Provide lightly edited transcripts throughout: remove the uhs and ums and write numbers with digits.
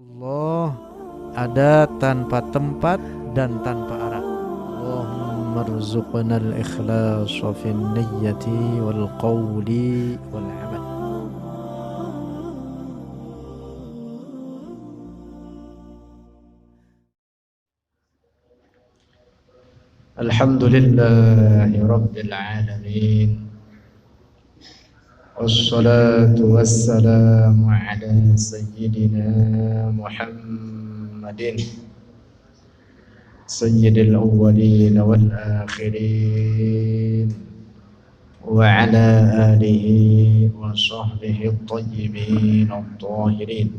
Allah ada tanpa tempat dan tanpa arah. Allahumma rzuqna al-ikhlas fi niyyati wal qawli wal amal. Alhamdulillahi rabbil alamin. Wassalatu wassalamu ala sayyidina Muhammadin sayyidil awwalin wal akhirin wa ala alihi wa sahbihi at-tayyibin at-tahirin.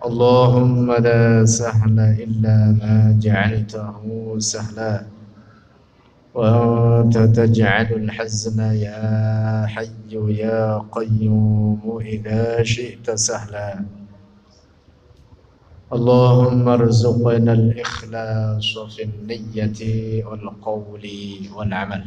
Allahumma la sahla illa ma ja'altahu sahla وأنت تجعل الحزن يا حي يا قيوم إذا شئت سهلا اللهم ارزقنا الإخلاص في النية والقول والعمل.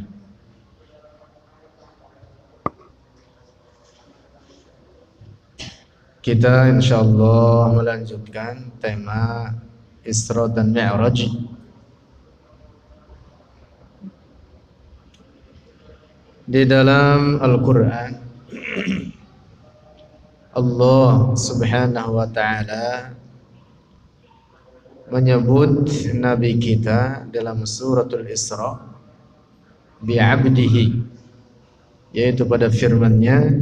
Kita insyaallah melanjutkan tema Isra dan Mi'raj. Di dalam Al-Quran Allah subhanahu wa ta'ala menyebut Nabi kita dalam suratul Isra bi'abdihi, yaitu pada firman-Nya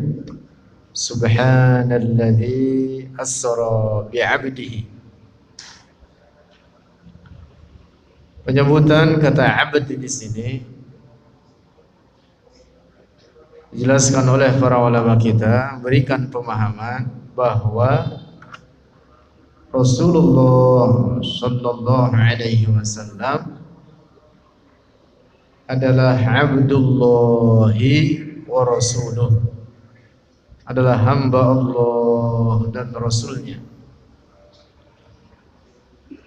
subhanalladzi asra bi'abdihi. Penyebutan kata abd di sini dijelaskan oleh para ulama kita, berikan pemahaman bahwa Rasulullah sallallahu alaihi wasallam adalah abdullahi wa rasuluh, adalah hamba Allah dan Rasulnya.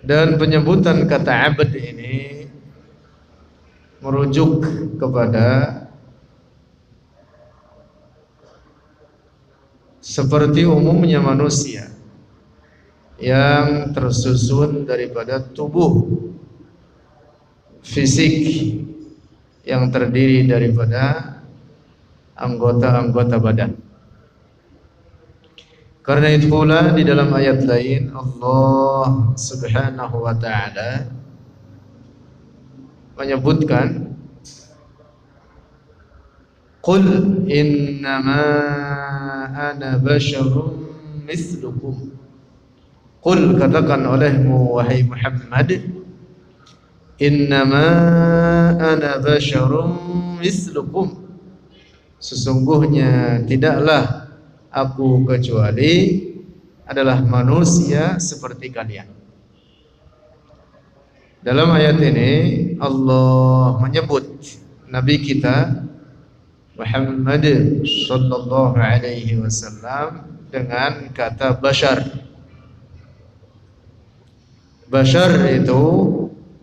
Dan penyebutan kata abd ini merujuk kepada seperti umumnya manusia yang tersusun daripada tubuh fisik yang terdiri daripada anggota-anggota badan. Karena itu pula di dalam ayat lain Allah subhanahu wa ta'ala menyebutkan Qul innama ana basharun mislukum. Qul, katakan olehmu wahai Muhammad, innama ana basharun mislukum, sesungguhnya tidaklah aku kecuali adalah manusia seperti kalian. Dalam ayat ini Allah menyebut Nabi kita Muhammad sallallahu alaihi wasallam dengan kata bashar. Bashar itu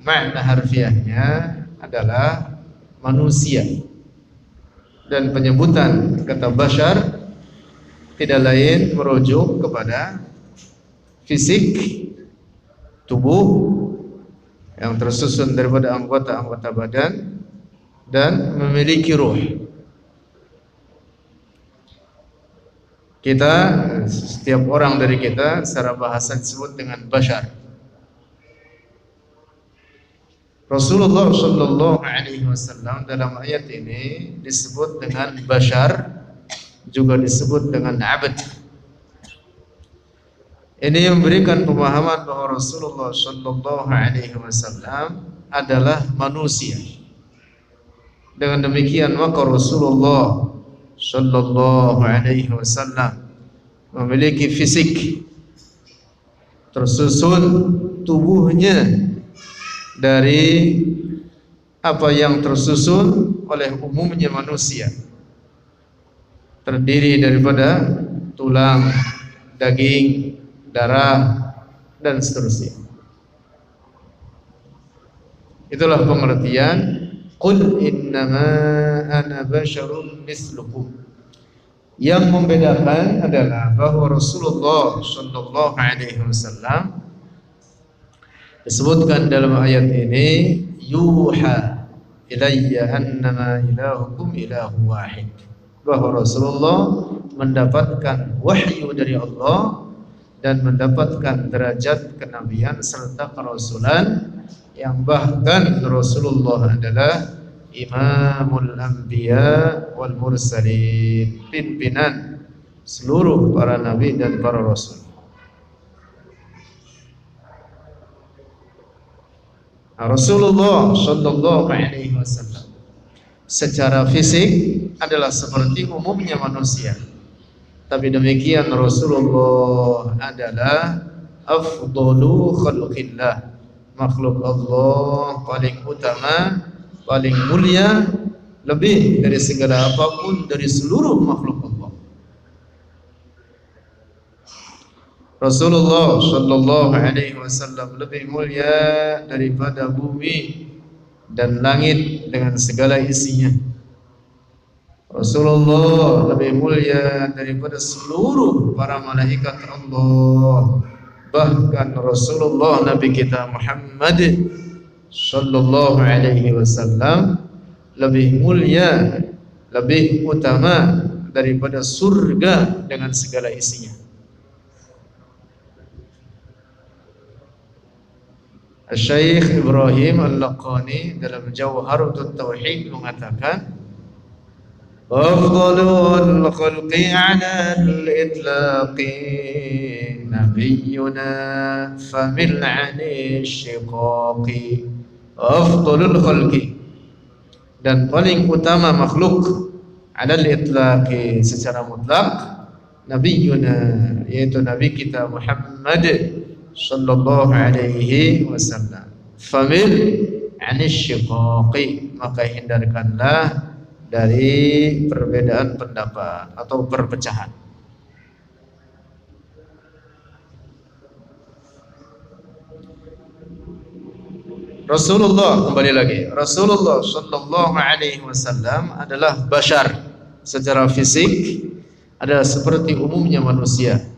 makna harfiahnya adalah manusia. Dan penyebutan kata bashar tidak lain merujuk kepada fisik tubuh yang tersusun daripada anggota-anggota badan dan memiliki ruh. Kita, setiap orang dari kita secara bahasa disebut dengan bashar. Rasulullah sallallahu alaihi wasallam dalam ayat ini disebut dengan bashar, juga disebut dengan abd. Ini memberikan pemahaman bahwa Rasulullah sallallahu alaihi wasallam adalah manusia. Dengan demikian maka Rasulullah sallallahu alaihi wasallam memiliki fisik tersusun tubuhnya dari apa yang tersusun oleh umumnya manusia, terdiri daripada tulang, daging, darah dan seterusnya. Itulah pengertian Qul innama ana basharun mislukum. Yang membedakan adalah bahwa Rasulullah Shallallahu Alaihi Wasallam disebutkan dalam ayat ini, yuha ilayya annama ilahukum ilahu wahid, bahwa Rasulullah mendapatkan wahyu dari Allah dan mendapatkan derajat kenabian serta kerasulan, yang bahkan Rasulullah adalah Imamul Anbiya wal Mursalin, pimpinan seluruh para nabi dan para rasul. Rasulullah Shallallahu Alaihi Wasallam secara fisik adalah seperti umumnya manusia, tapi demikian Rasulullah adalah afdalu khalqillah, makhluk Allah paling utama, paling mulia, lebih dari segala apapun dari seluruh makhluk Allah. Rasulullah Shallallahu Alaihi Wasallam lebih mulia daripada bumi dan langit dengan segala isinya. Rasulullah lebih mulia daripada seluruh para malaikat Allah. Bahkan Rasulullah Nabi kita Muhammad Sallallahu Alaihi Wasallam lebih mulia, lebih utama daripada surga dengan segala isinya. Syekh Ibrahim Al-Laqani dalam Jawharatut Tauhid mengatakan, afdalul khalqi 'ala al-itlaqi nabiyyuna famil 'ani syiqaqi. Afdalul khalqi, dan paling utama makhluk, 'ala al-itlaqi secara mutlak, nabiyyuna yaitu nabi kita Muhammad sallallahu alaihi wasallam. Famil 'ani syiqaqi, maka hindarkanlah dari perbedaan pendapat atau perpecahan. Rasulullah, kembali lagi, Rasulullah Shallallahu Alaihi Wasallam adalah bashar, secara fisik adalah seperti umumnya manusia,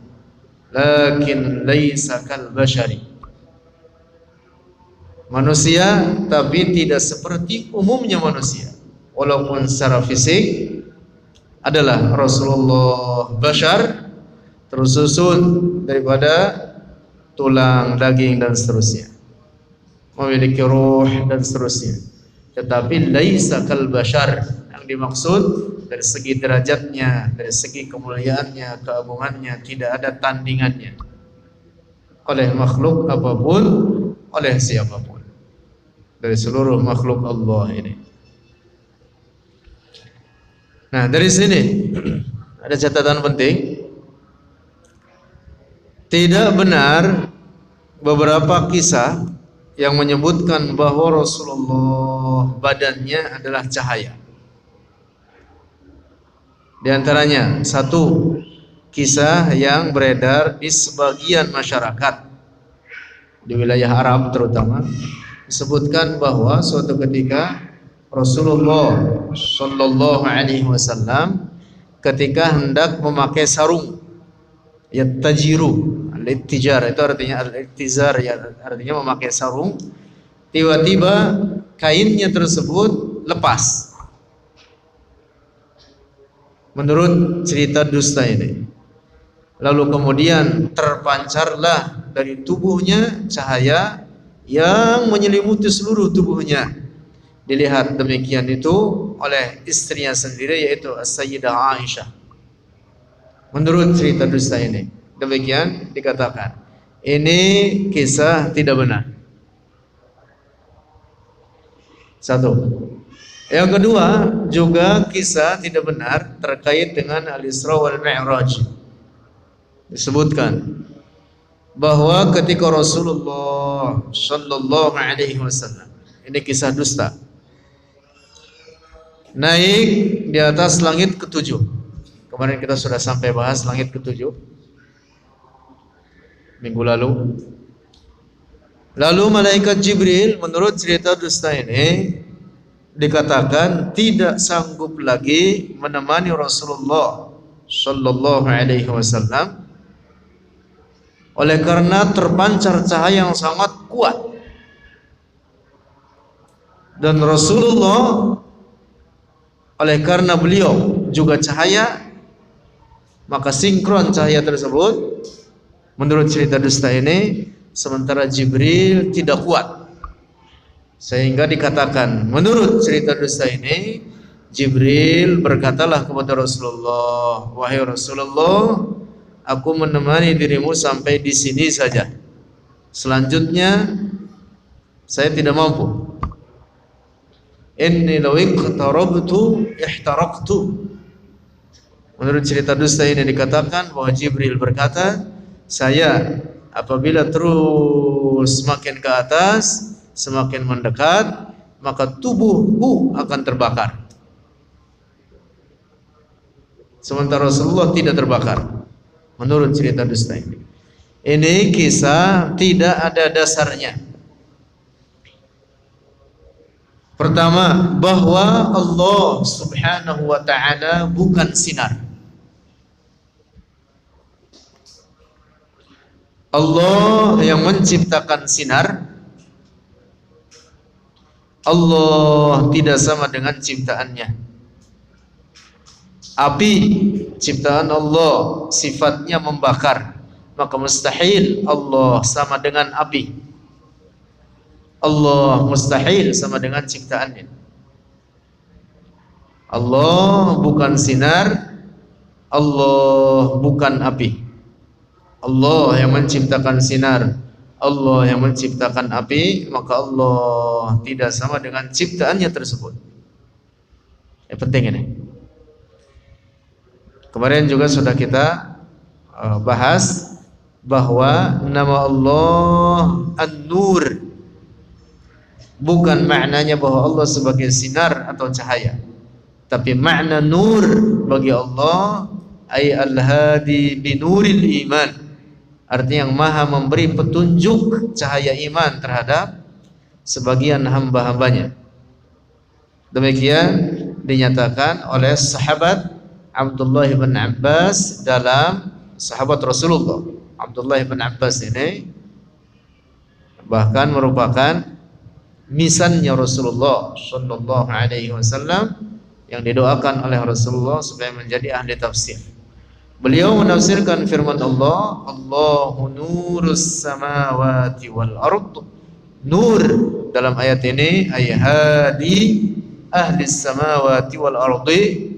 lakin laisa kal bashari, manusia tapi tidak seperti umumnya manusia. Walaupun secara fisik adalah Rasulullah bashar, tersusun daripada tulang, daging dan seterusnya, memiliki ruh dan seterusnya, tetapi laisa kal bashar, yang dimaksud dari segi derajatnya, dari segi kemuliaannya, keagungannya tidak ada tandingannya oleh makhluk apapun, oleh siapapun dari seluruh makhluk Allah ini. Nah, dari sini ada catatan penting. Tidak benar beberapa kisah yang menyebutkan bahwa Rasulullah badannya adalah cahaya. Di antaranya satu kisah yang beredar di sebagian masyarakat di wilayah Arab terutama, disebutkan bahwa suatu ketika Rasulullah Shallallahu Alaihi Wasallam ketika hendak memakai sarung, yattajiru, al-ittijar itu artinya al-ittizar, ya artinya memakai sarung, tiba-tiba kainnya tersebut lepas. Menurut cerita dusta ini, lalu kemudian terpancarlah dari tubuhnya cahaya yang menyelimuti seluruh tubuhnya. Dilihat demikian itu oleh istrinya sendiri, yaitu As-Sayyidah Aisyah. Menurut cerita dusta ini, demikian dikatakan. Ini kisah tidak benar. Satu. Yang kedua, juga kisah tidak benar terkait dengan Al-Isra wal Mi'raj. Disebutkan bahwa ketika Rasulullah Shallallahu Alaihi Wasallam, ini kisah dusta, naik di atas langit ketujuh. Kemarin kita sudah sampai bahas langit ketujuh minggu lalu. Lalu malaikat Jibril, menurut cerita dusta ini, dikatakan tidak sanggup lagi menemani Rasulullah sallallahu alaihi wasallam oleh karena terpancar cahaya yang sangat kuat, dan Rasulullah oleh karena beliau juga cahaya, maka sinkron cahaya tersebut menurut cerita dusta ini, sementara Jibril tidak kuat, sehingga dikatakan menurut cerita dusta ini Jibril berkatalah kepada Rasulullah, wahai Rasulullah, aku menemani dirimu sampai di sini saja, selanjutnya saya tidak mampu. Inni law iqtarabtu ihtaraqtu. Menurut cerita dusta ini dikatakan bahwa Jibril berkata, saya apabila terus semakin ke atas, semakin mendekat, maka tubuhku akan terbakar. Sementara Rasulullah tidak terbakar. Menurut cerita dusta ini. Ini kisah tidak ada dasarnya. Pertama, bahwa Allah subhanahu wa ta'ala bukan sinar. Allah yang menciptakan sinar. Allah tidak sama dengan ciptaannya. Api ciptaan Allah sifatnya membakar, maka mustahil Allah sama dengan api. Allah mustahil sama dengan ciptaannya. Allah bukan sinar, Allah bukan api. Allah yang menciptakan sinar, Allah yang menciptakan api, maka Allah tidak sama dengan ciptaannya tersebut. Penting ini. Kemarin juga sudah kita bahas bahwa nama Allah An-Nur bukan maknanya bahwa Allah sebagai sinar atau cahaya, tapi makna nur bagi Allah ay al-hadi binuril iman, artinya yang maha memberi petunjuk cahaya iman terhadap sebagian hamba-hambanya. Demikian dinyatakan oleh sahabat Abdullah bin Abbas dalam sahabat Rasulullah. Abdullah bin Abbas ini bahkan merupakan misannya Rasulullah sallallahu alaihi wasallam yang didoakan oleh Rasulullah supaya menjadi ahli tafsir. Beliau menafsirkan firman Allah, Allahu nurus samawati wal ard. Nur dalam ayat ini ay hadi ahli samawati wal ardi,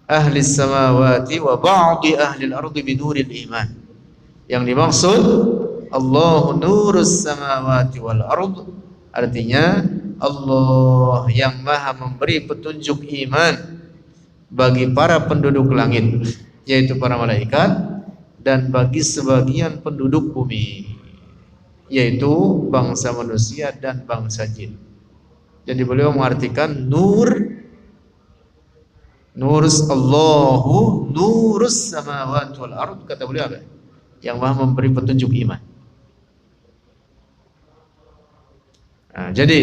ahli samawati wa ba'di ahli al-ardi binuril iman. Yang dimaksud Allahu nurus samawati wal ard, artinya Allah yang maha memberi petunjuk iman bagi para penduduk langit, yaitu para malaikat, dan bagi sebagian penduduk bumi, yaitu bangsa manusia dan bangsa jin. Jadi beliau mengartikan nurus Allahu nurus samawati wal ard, kata beliau apa? Yang maha memberi petunjuk iman. Nah, jadi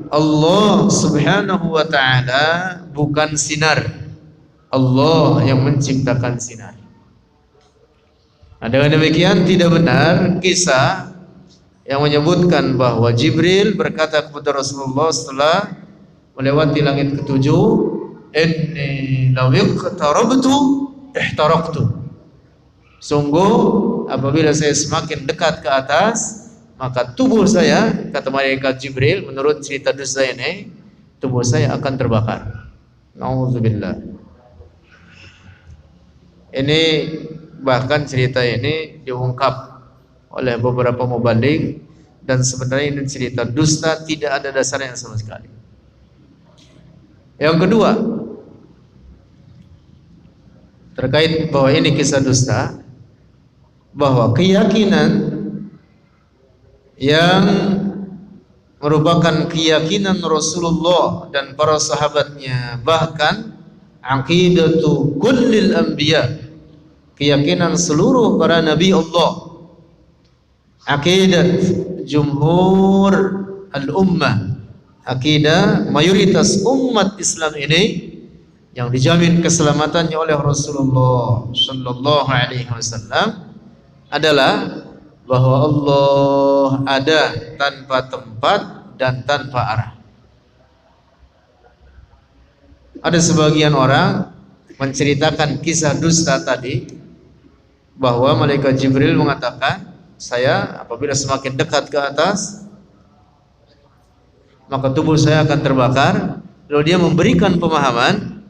Allah subhanahu wa ta'ala bukan sinar, Allah yang menciptakan sinar. Nah, dengan demikian tidak benar kisah yang menyebutkan bahwa Jibril berkata kepada Rasulullah setelah melewati langit ketujuh, inni law iqtarabtu ihtaraqtu. Sungguh apabila saya semakin dekat ke atas, maka tubuh saya, kata malaikat Jibril, menurut cerita dusta ini, tubuh saya akan terbakar. Nauzubillah. Ini bahkan cerita ini diungkap oleh beberapa mubaligh, dan sebenarnya ini cerita dusta, tidak ada dasarnya sama sekali. Yang kedua, terkait bahwa ini kisah dusta, bahwa keyakinan yang merupakan keyakinan Rasulullah dan para sahabatnya, bahkan aqidatu kullil anbiya, keyakinan seluruh para nabi Allah, aqidat jumhur al-ummah, akidah mayoritas umat Islam ini, yang dijamin keselamatannya oleh Rasulullah sallallahu alaihi wasallam adalah bahwa Allah ada tanpa tempat dan tanpa arah. Ada sebagian orang menceritakan kisah dusta tadi, bahwa malaikat Jibril mengatakan, saya apabila semakin dekat ke atas maka tubuh saya akan terbakar. Lalu dia memberikan pemahaman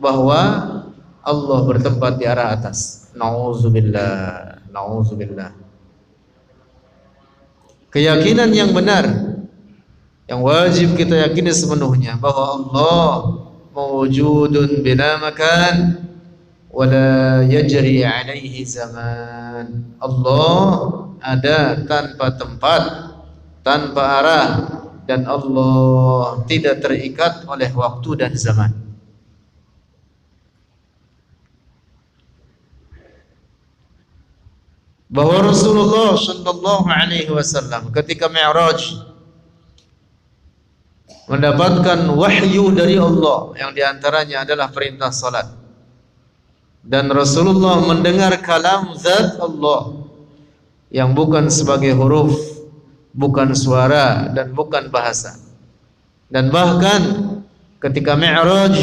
bahwa Allah bertempat di arah atas. Nauzubillah, nauzubillah. Keyakinan yang benar, yang wajib kita yakini sepenuhnya, bahwa Allah mawjudun bila makan wala yajri alaihi zaman. Allah ada tanpa tempat, tanpa arah, dan Allah tidak terikat oleh waktu dan zaman. Bahwa Rasulullah sallallahu alaihi wasallam ketika Mi'raj mendapatkan wahyu dari Allah, yang diantaranya adalah perintah salat, dan Rasulullah mendengar kalam zat Allah yang bukan sebagai huruf, bukan suara, dan bukan bahasa. Dan bahkan ketika Mi'raj,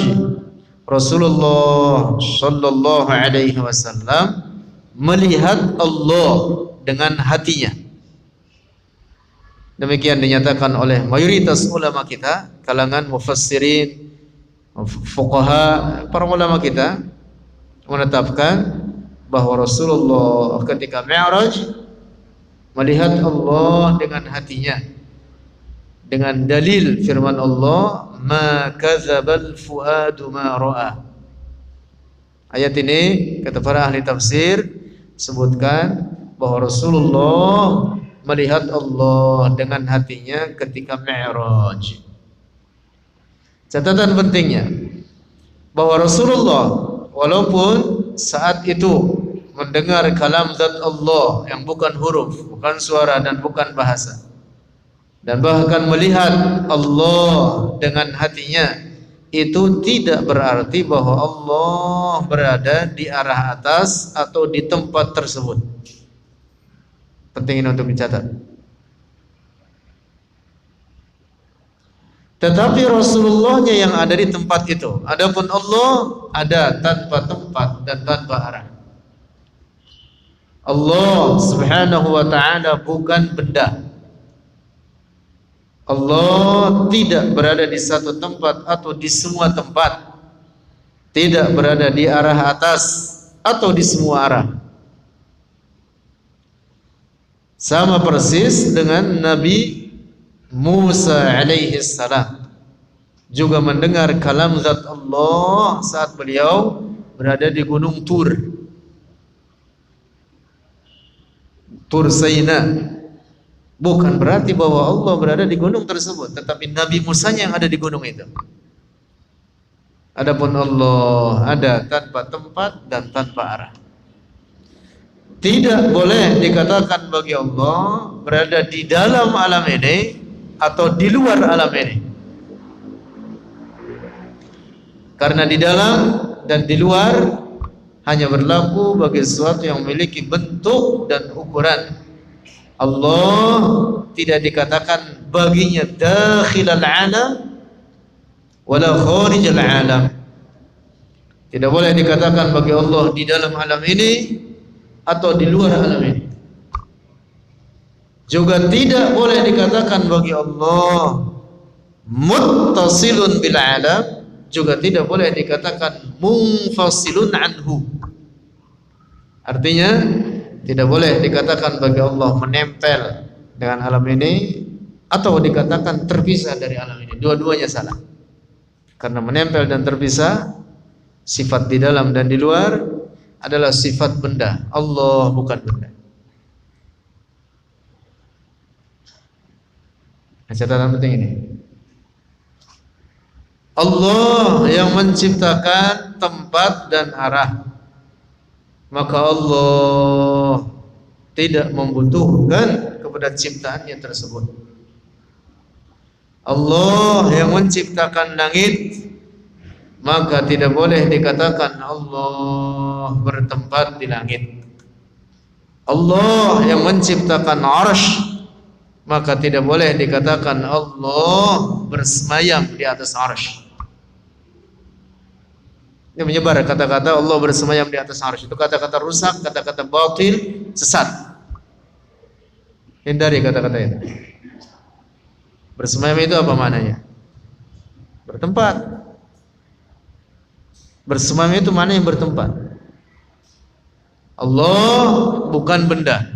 Rasulullah sallallahu alaihi wasallam melihat Allah dengan hatinya. Demikian dinyatakan oleh mayoritas ulama kita, kalangan mufassirin, fuqaha, para ulama kita menetapkan bahwa Rasulullah ketika Mi'raj melihat Allah dengan hatinya, dengan dalil firman Allah, ma kadzabal fuadu ma ra'a. Ayat ini kata para ahli tafsir sebutkan bahwa Rasulullah melihat Allah dengan hatinya ketika Mi'raj. Catatan pentingnya bahwa Rasulullah walaupun saat itu mendengar kalam zat Allah yang bukan huruf, bukan suara, dan bukan bahasa, dan bahkan melihat Allah dengan hatinya, itu tidak berarti bahwa Allah berada di arah atas atau di tempat tersebut. Penting ini untuk dicatat. Tetapi Rasulullahnya yang ada di tempat itu. Adapun Allah ada tanpa tempat dan tanpa arah. Allah subhanahu wa ta'ala bukan benda. Allah tidak berada di satu tempat atau di semua tempat, tidak berada di arah atas atau di semua arah. Sama persis dengan Nabi Musa alaihi salam, juga mendengar kalam zat Allah saat beliau berada di gunung Tur Saina. Bukan berarti bahwa Allah berada di gunung tersebut, tetapi Nabi Musa yang ada di gunung itu. Adapun Allah ada tanpa tempat dan tanpa arah. Tidak boleh dikatakan bagi Allah berada di dalam alam ini atau di luar alam ini. Karena di dalam dan di luar hanya berlaku bagi sesuatu yang memiliki bentuk dan ukuran. Allah tidak dikatakan baginya dakhilal alam wala kharijal alam. Tidak boleh dikatakan bagi Allah di dalam alam ini atau di luar alam ini. Juga tidak boleh dikatakan bagi Allah muttasilun bil alam, juga tidak boleh dikatakan munfasilun anhu. Artinya tidak boleh dikatakan bagi Allah menempel dengan alam ini atau dikatakan terpisah dari alam ini. Dua-duanya salah. Karena menempel dan terpisah, sifat di dalam dan di luar adalah sifat benda. Allah bukan benda. Catatan penting ini. Allah yang menciptakan tempat dan arah. Maka Allah tidak membutuhkan kepada ciptaannya tersebut. Allah yang menciptakan langit maka tidak boleh dikatakan Allah bertempat di langit. Allah yang menciptakan arsy, maka tidak boleh dikatakan Allah bersemayam di atas arsy. Ini menyebar kata-kata Allah bersemayam di atas arsy. Itu kata-kata rusak, kata-kata batil, sesat. Hindari kata-kata itu. Bersemayam itu apa maknanya? Bertempat. Bersemayam itu mana yang bertempat? Allah bukan benda.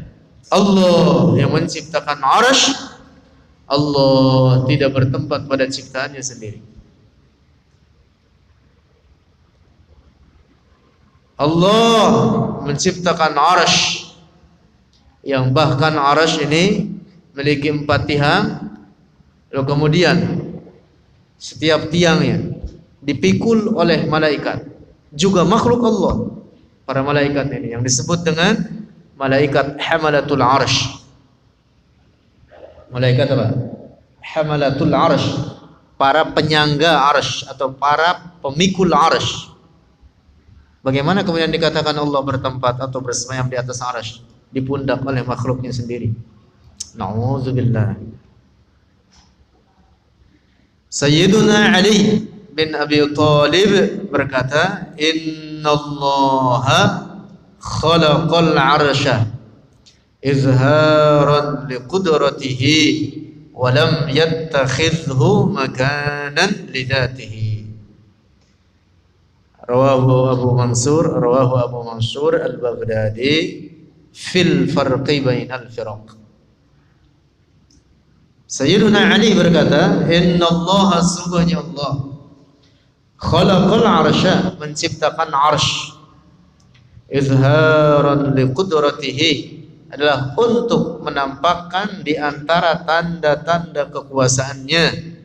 Allah yang menciptakan arsy. Allah tidak bertempat pada ciptaannya sendiri. Allah menciptakan arsy, yang bahkan arsy ini memiliki 4 tiang. Lalu kemudian setiap tiangnya dipikul oleh malaikat, juga makhluk Allah. Para malaikat ini yang disebut dengan malaikat hamalatul arsy. Malaikat apa? Hamalatul arsy, para penyangga arsy atau para pemikul arsy. Bagaimana kemudian dikatakan Allah bertempat atau bersemayam di atas arsy, di pundak oleh makhluknya sendiri? Nauzubillah. Sayyiduna Ali bin Abi Thalib berkata, "Innallaha khalaqal 'arsya izharan liqudratihi wa lam yattakhidhu makanan lidatihi." Rawahu Abu Mansur Al-Baghdadi fil farqi bainal firaq. Sayyiduna Ali berkata, "Innallaha sungguhnya Allah khalaqal 'arsya, menciptakan arsy, izharan liqudratihi, adalah untuk menampakkan di antara tanda-tanda kekuasaannya,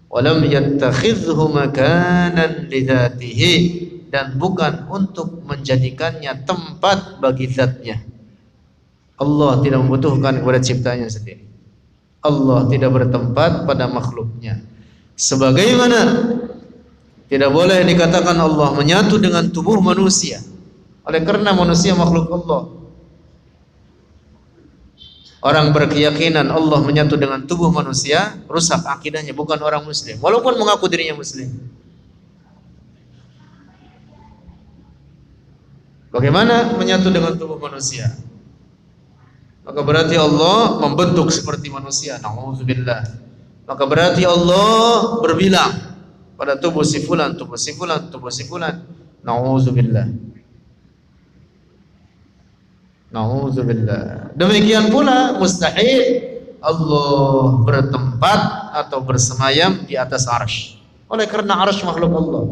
walam yattakhidhu makanan lidzatihi, dan bukan untuk menjadikannya tempat bagi zatnya. Allah tidak membutuhkan kepada ciptaannya sendiri. Allah tidak bertempat pada makhluknya. Sebagaimana tidak boleh dikatakan Allah menyatu dengan tubuh manusia, oleh karena manusia makhluk Allah. Orang berkeyakinan Allah menyatu dengan tubuh manusia, rusak akidahnya, bukan orang muslim, walaupun mengaku dirinya muslim. Bagaimana menyatu dengan tubuh manusia? Maka berarti Allah membentuk seperti manusia. Nauzubillah. Maka berarti Allah berbilang pada tubuh si fulan, tubuh si fulan, tubuh si fulan. Nauzubillah. Nauzubillah. Demikian pula mustahil Allah bertempat atau bersemayam di atas arsy. Oleh karena arsy makhluk Allah.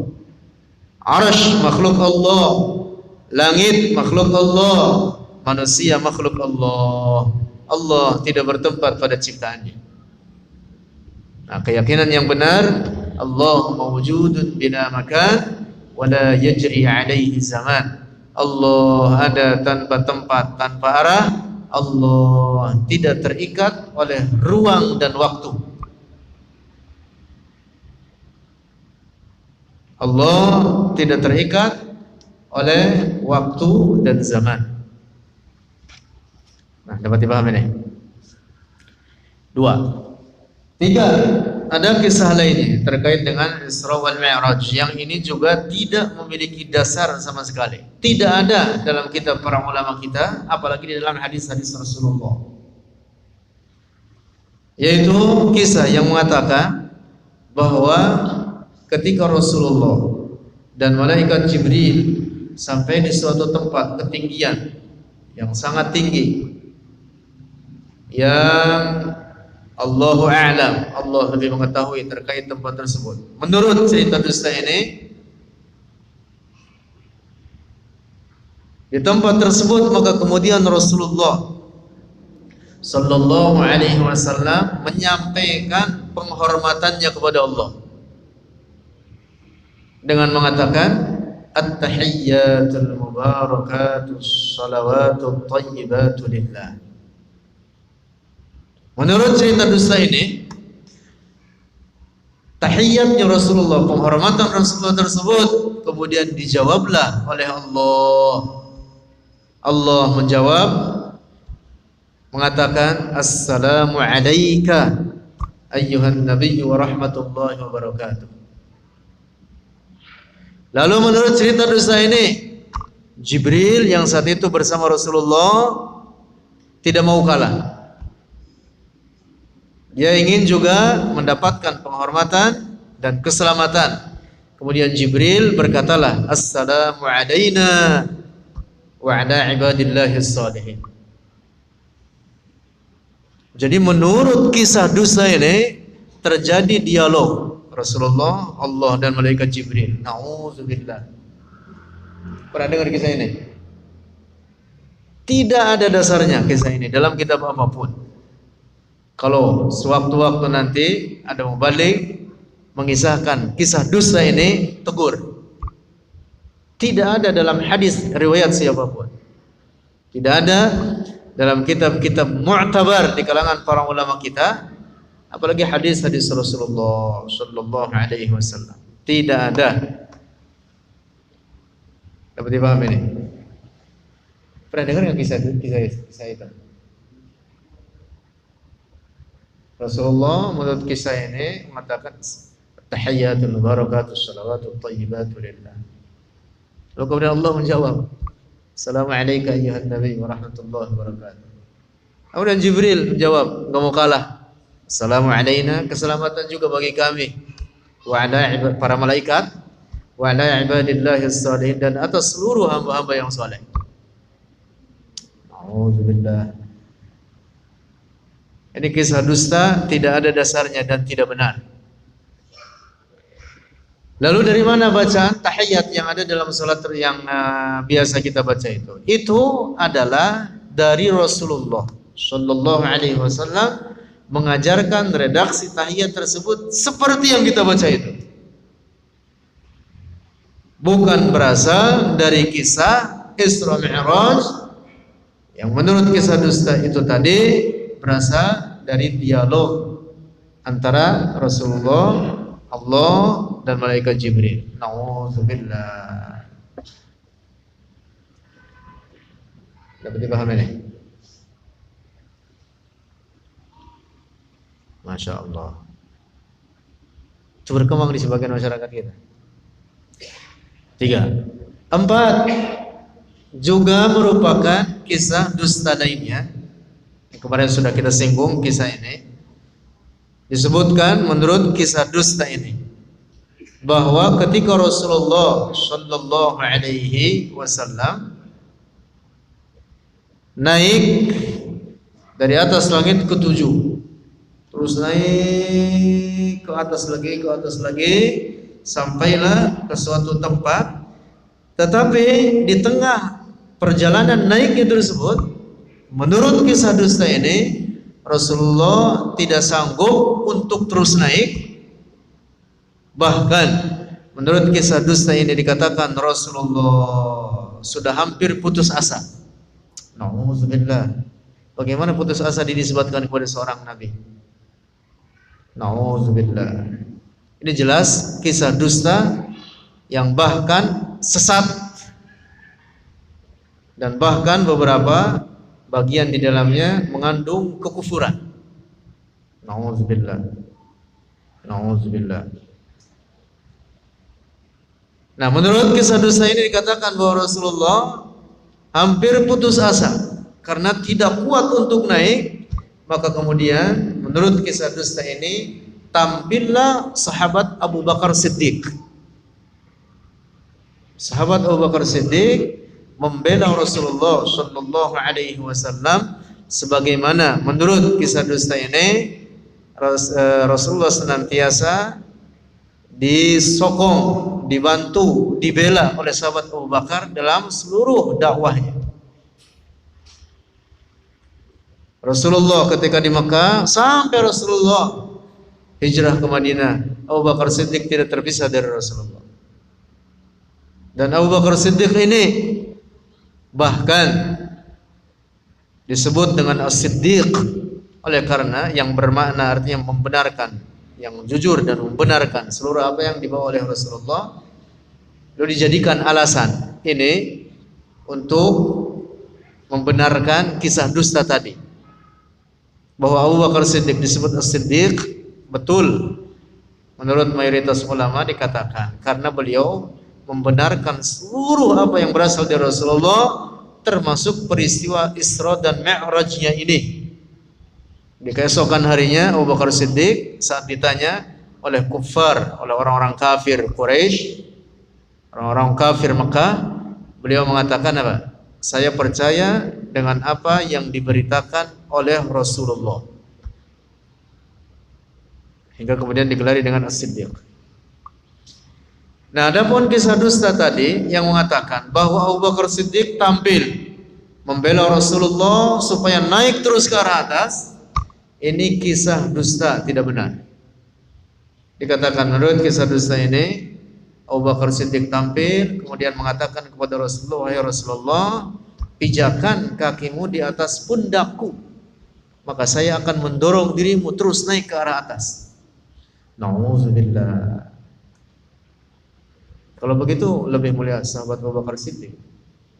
Arsy makhluk Allah. Langit makhluk Allah. Manusia makhluk Allah. Allah tidak bertempat pada ciptaannya. Nah, keyakinan yang benar, Allah mawjudun bila makan wa la yajri alaihi zaman. Allah ada tanpa tempat, tanpa arah. Allah tidak terikat oleh ruang dan waktu. Allah tidak terikat oleh waktu dan zaman. Nah, dapat dipahami nih. 2. 3, ada kisah lainnya terkait dengan Isra wal Mi'raj yang ini juga tidak memiliki dasar sama sekali. Tidak ada dalam kitab para ulama kita, apalagi di dalam hadis-hadis Rasulullah. Yaitu kisah yang mengatakan bahwa ketika Rasulullah dan malaikat Jibril sampai di suatu tempat ketinggian yang sangat tinggi, yang Allahu a'lam, Allah lebih mengetahui terkait tempat tersebut. Menurut cerita dusta ini, di tempat tersebut maka kemudian Rasulullah sallallahu alaihi wasallam menyampaikan penghormatannya kepada Allah dengan mengatakan, at-tahiyyatul mubarakatus salawatut thayyibatu lillah. Menurut cerita dusta ini, Tahiyyatnya Rasulullah, penghormatan Rasulullah tersebut kemudian dijawablah oleh Allah. Allah menjawab mengatakan assalamu alayka ayyuhan nabiyyu wa rahmatullahi wa barakatuh. Lalu menurut cerita dusta ini, Jibril yang saat itu bersama Rasulullah tidak mau kalah. Dia ingin juga mendapatkan penghormatan dan keselamatan. Kemudian Jibril berkatalah, assalamu alayna wa ala ibadillahis salihin. Jadi menurut kisah dusta ini terjadi dialog Rasulullah, Allah dan malaikat Jibril. Nauzubillah. Pernah dengar kisah ini? Tidak ada dasarnya kisah ini dalam kitab apapun. Kalau sewaktu-waktu nanti ada mubalik mengisahkan kisah dusta ini, tegur. Tidak ada dalam hadis riwayat siapapun. Tidak ada dalam kitab-kitab mu'tabar di kalangan para ulama kita, apalagi hadis-hadis Rasulullah sallallahu alaihi wasallam. Tidak ada. Dapat dipahami ini? Pernah dengar nggak kisah itu? Rasulullah menurut kisah ini mengatakan tahiyyatul barakatus salawatut thayyibatu lillah. Lalu kemudian Allah menjawab, assalamu alayka ayyuhan nabiy wa rahmatullahi wa barakatuh. Kemudian Jibril menjawab, enggak mau kalah. Assalamu alayna, keselamatan juga bagi kami. Wa ala para malaikat, wa ala ibadillahis salihin, dan atas seluruh hamba-hamba yang saleh. Auzubillah. Ini kisah dusta, tidak ada dasarnya dan tidak benar. Lalu dari mana bacaan tahiyyat yang ada dalam salat yang biasa kita baca itu? Itu adalah dari Rasulullah sallallahu alaihi wasallam mengajarkan redaksi tahiyyat tersebut seperti yang kita baca itu. Bukan berasal dari kisah Isra Mi'raj yang menurut kisah dusta itu tadi berasal dari dialog antara Rasulullah, Allah dan malaikat Jibril. Nauzubillah. Dapat dipahami ini? Masya Allah. Itu berkembang di sebagian masyarakat kita. 3. 4. Juga merupakan kisah dusta lainnya. Kemarin sudah kita singgung kisah ini. Disebutkan menurut kisah dusta ini bahwa ketika Rasulullah sallallahu alaihi wasallam naik dari atas langit ke-7, terus naik ke atas lagi, sampailah ke suatu tempat, tetapi di tengah perjalanan naiknya tersebut, menurut kisah dusta ini Rasulullah tidak sanggup untuk terus naik. Bahkan menurut kisah dusta ini dikatakan Rasulullah sudah hampir putus asa. Nauzubillah. Bagaimana putus asa dinisbatkan kepada seorang nabi? Nauzubillah. Ini jelas kisah dusta yang bahkan sesat, dan bahkan beberapa bagian di dalamnya mengandung kekufuran. Nauzubillah. Nauzubillah. Nah, menurut kisah dusta ini dikatakan bahwa Rasulullah hampir putus asa karena tidak kuat untuk naik. Maka kemudian menurut kisah dusta ini tampillah sahabat Abu Bakar Siddiq. Sahabat Abu Bakar Siddiq membela Rasulullah sallallahu alaihi wasallam, sebagaimana menurut kisah dusta ini Rasulullah senantiasa disokong, dibantu, dibela oleh sahabat Abu Bakar dalam seluruh dakwahnya. Rasulullah ketika di Mekah sampai Rasulullah hijrah ke Madinah, Abu Bakar Siddiq tidak terpisah dari Rasulullah. Dan Abu Bakar Siddiq ini bahkan disebut dengan As-Siddiq oleh karena yang bermakna artinya membenarkan yang jujur dan membenarkan seluruh apa yang dibawa oleh Rasulullah, lalu dijadikan alasan ini untuk membenarkan kisah dusta tadi, bahwa Abu Bakar Siddiq disebut As-Siddiq betul menurut mayoritas ulama dikatakan karena beliau membenarkan seluruh apa yang berasal dari Rasulullah, termasuk peristiwa Isra dan Mi'rajnya ini. Di keesokan harinya Abu Bakar Siddiq saat ditanya oleh kuffar, oleh orang-orang kafir Quraisy, orang-orang kafir Mekah, beliau mengatakan apa? Saya percaya dengan apa yang diberitakan oleh Rasulullah. Hingga kemudian digelari dengan As-Siddiq. Nah, adapun kisah dusta tadi yang mengatakan bahwa Abu Bakar Siddiq tampil membela Rasulullah supaya naik terus ke arah atas, ini kisah dusta, tidak benar. Dikatakan menurut kisah dusta ini, Abu Bakar Siddiq tampil kemudian mengatakan kepada Rasulullah, "Wahai Rasulullah, pijakan kakimu di atas pundakku, maka saya akan mendorong dirimu terus naik ke arah atas." Nauzubillah. Kalau begitu lebih mulia sahabat Abu Bakar Siddiq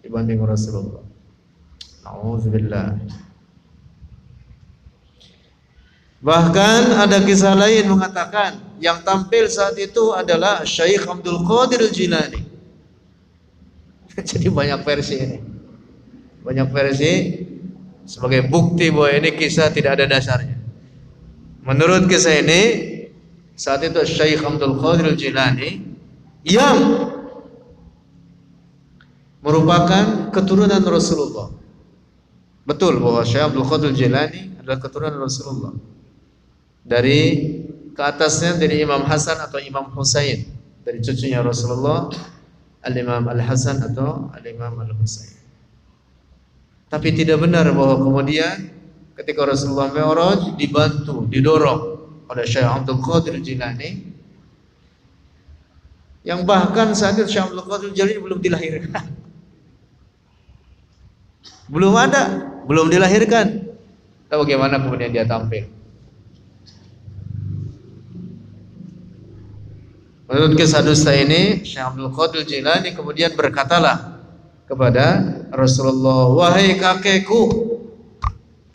dibanding Rasulullah. Nauzubillah. Bahkan ada kisah lain mengatakan yang tampil saat itu adalah Syekh Abdul Qadir Al-Jilani. Jadi banyak versi ini. Banyak versi sebagai bukti bahwa ini kisah tidak ada dasarnya. Menurut kisah ini, saat itu Syekh Abdul Qadir Al-Jilani yang merupakan keturunan Rasulullah. Betul bahwa Syekh Abdul Qadir Al-Jilani adalah keturunan Rasulullah. Dari ke atasnya dari Imam Hasan atau Imam Husain, dari cucunya Rasulullah, Al-Imam Al-Hasan atau Al-Imam Al-Husain. Tapi tidak benar bahwa kemudian ketika Rasulullah Mi'raj dibantu, didorong oleh Syekh Abdul Qadir Jilani, yang bahkan saat itu Syekh Abdul Qadir Jilani belum dilahirkan. Belum ada, belum dilahirkan. Lalu bagaimana kemudian dia tampil? Menurut kisah dusta ini, Syekh Abdul Qadir Jilani kemudian berkatalah kepada Rasulullah, "Wahai kakekku,"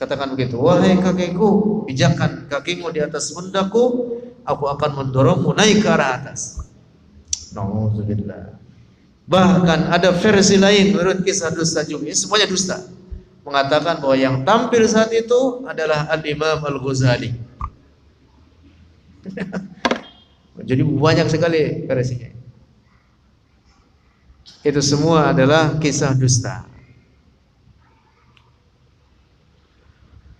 katakan begitu, "wahai kakekku, pijakan kakimu di atas pundakku, aku akan mendorongmu naik ke arah atas." Nauzubillah. Bahkan ada versi lain menurut kisah dusta juga, ini semuanya dusta, mengatakan bahwa yang tampil saat itu adalah Al-Imam Al-Ghazali. Jadi banyak sekali versinya. Itu semua adalah kisah dusta.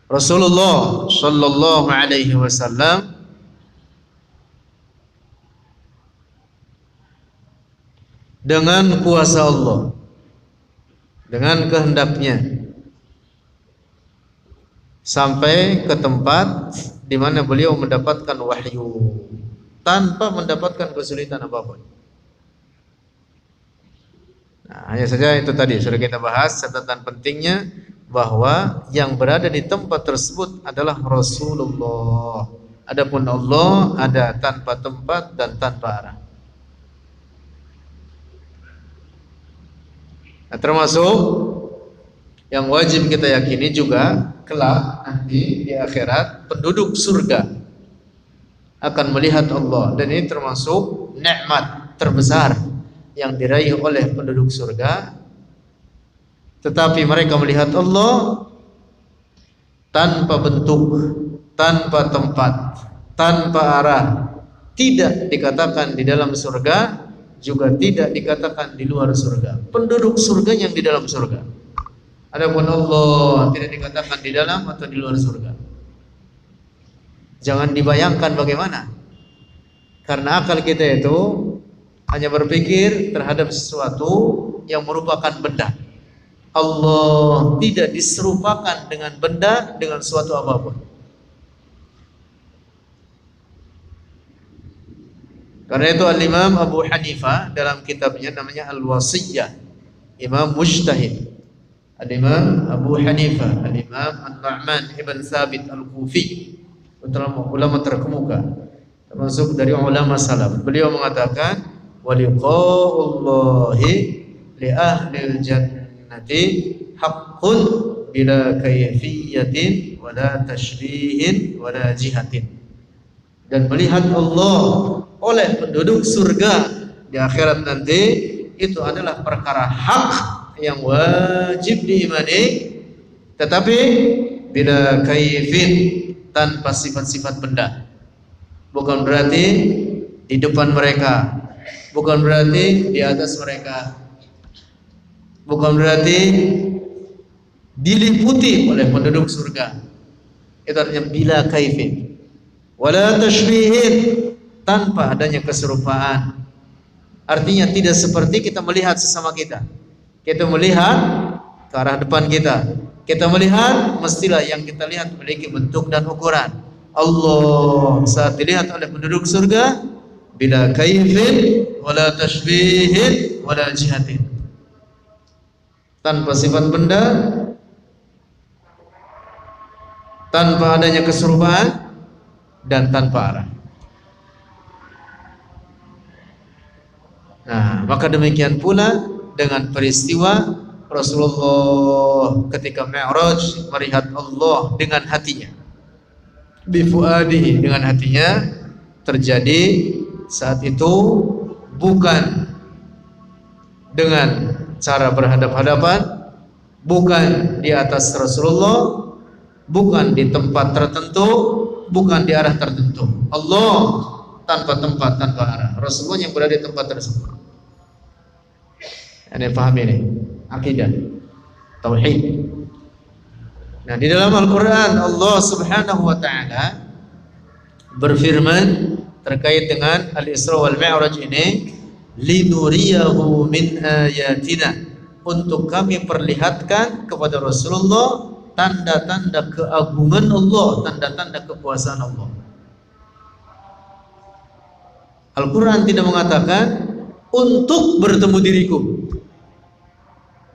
Rasulullah sallallahu alaihi wasallam dengan kuasa Allah, dengan kehendaknya, sampai ke tempat di mana beliau mendapatkan wahyu tanpa mendapatkan kesulitan apapun. Nah, hanya saja itu tadi sudah kita bahas catatan pentingnya bahwa yang berada di tempat tersebut adalah Rasulullah. Adapun Allah ada tanpa tempat dan tanpa arah. Nah, termasuk yang wajib kita yakini juga kelak nanti di akhirat penduduk surga akan melihat Allah, dan ini termasuk nikmat terbesar yang diraih oleh penduduk surga. Tetapi mereka melihat Allah tanpa bentuk, tanpa tempat, tanpa arah. Tidak dikatakan di dalam surga, juga tidak dikatakan di luar surga. Penduduk surga yang di dalam surga. Adapun Allah tidak dikatakan di dalam atau di luar surga. Jangan dibayangkan bagaimana, karena akal kita itu hanya berpikir terhadap sesuatu yang merupakan benda. Allah tidak diserupakan dengan benda, dengan suatu apapun. Karena itu Al-Imam Abu Hanifah dalam kitabnya namanya Al-Wasiyah, Imam Mujtahid, Al-Imam Abu Hanifah, Al-Imam An-Nu'man ibn Thabit Al-Kufi, ulama terkemuka, termasuk dari ulama salaf. Beliau mengatakan wa liqa'ullahi li ahlil jannati haqqun bila kayfiyatin wala tashbihin wala jihatin. Dan melihat Allah oleh penduduk surga di akhirat nanti itu adalah perkara hak yang wajib diimani, tetapi bila kaifin, tanpa sifat-sifat benda. Bukan berarti di depan mereka, bukan berarti di atas mereka, bukan berarti diliputi oleh penduduk surga. Itu artinya bila kaifin, wala tashbihin, tanpa adanya keserupaan. Artinya tidak seperti kita melihat sesama kita. Kita melihat ke arah depan kita. Kita melihat, mestilah yang kita lihat memiliki bentuk dan ukuran. Allah saat dilihat oleh penduduk surga bila kaifin wala tashbihin wala jihatin, tanpa sifat benda, tanpa adanya keserupaan, dan tanpa arah. Nah, maka demikian pula dengan peristiwa Rasulullah ketika Mi'raj melihat Allah dengan hatinya, bifuadihi, dengan hatinya, terjadi saat itu bukan dengan cara berhadap-hadapan, bukan di atas Rasulullah, bukan di tempat tertentu, bukan di arah tertentu. Allah tanpa tempat, tanpa arah. Rasulullah yang berada di tempat tersebut. Anda paham ini? Akidah, tauhid. Nah, di dalam Al-Quran Allah Subhanahu wa Ta'ala berfirman terkait dengan Al-Isra wal Mi'raj ini, linuriyahu min ayatina, untuk kami perlihatkan kepada Rasulullah tanda-tanda keagungan Allah, tanda-tanda kekuasaan Allah. Al-Quran tidak mengatakan untuk bertemu diriku.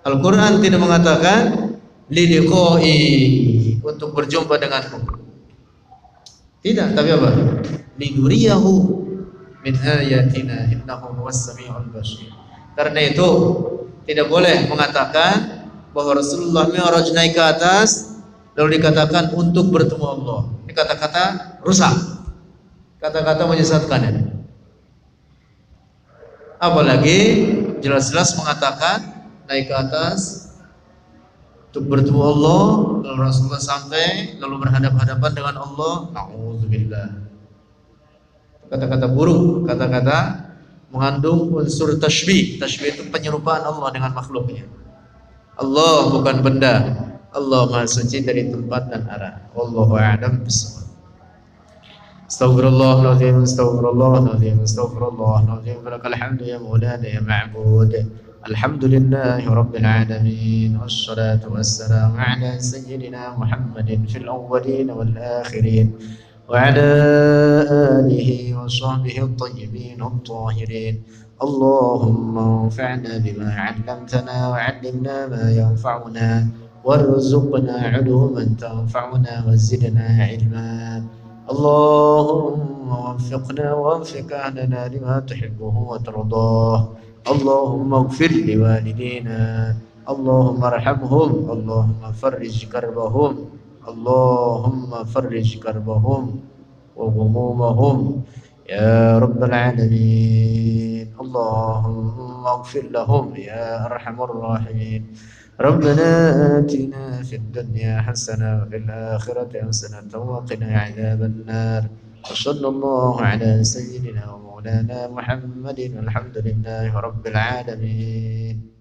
Al-Quran tidak mengatakan liliqai, untuk berjumpa denganku. Tidak, tapi apa? Linuriyahu min ayatina innahu huwas samiul basir. Karena itu tidak boleh mengatakan bahwa Rasulullah Mi'raj naik ke atas lalu dikatakan untuk bertemu Allah. Ini kata-kata rusak, kata-kata menyesatkan ya. Apalagi jelas-jelas mengatakan naik ke atas untuk bertemu Allah, lalu Rasulullah sampai lalu berhadap-hadapan dengan Allah. Na'udzubillah. Kata-kata buruk, kata-kata mengandung unsur tashbih. Tashbih itu penyerupaan Allah dengan makhluknya. Allah bukan benda. Allah Maha Suci dari tempat dan arah. Wallahu a'lam bishawab. Astaghfirullahaladzim, astaghfirullahaladzim, astaghfirullahaladzim. Walakal hamdu ya maulana ya ma'bud. Alhamdulillahi rabbil alamin. Wassalatu wassalamu ala sayyidina Muhammadin fil awwalin wal akhirin, wa ala alihi wa sahbihi at-tayyibin at-tahirin. Allahumma anfa'na bima 'allamtana wa 'allimna ma yanfa'una warzuqna 'uluman tanfa'una wa zidna 'ilma. Allahumma waffiqna wa waffiq ahlana lima tuhibbuhu wa tardah. Allahumma ighfir liwalidina, Allahumma arhamhum, Allahumma farrij karbahum, Allahumma farrij karbahum wa ghumumahum ya rabbal alamin. Allahumma ighfir lahum ya arhamar rahimin. ربنا آتنا في الدنيا حسنة وفي الآخرة حسنة وقنا عذاب النار. وصلى الله على سيدنا ومولانا محمد والحمد لله رب العالمين.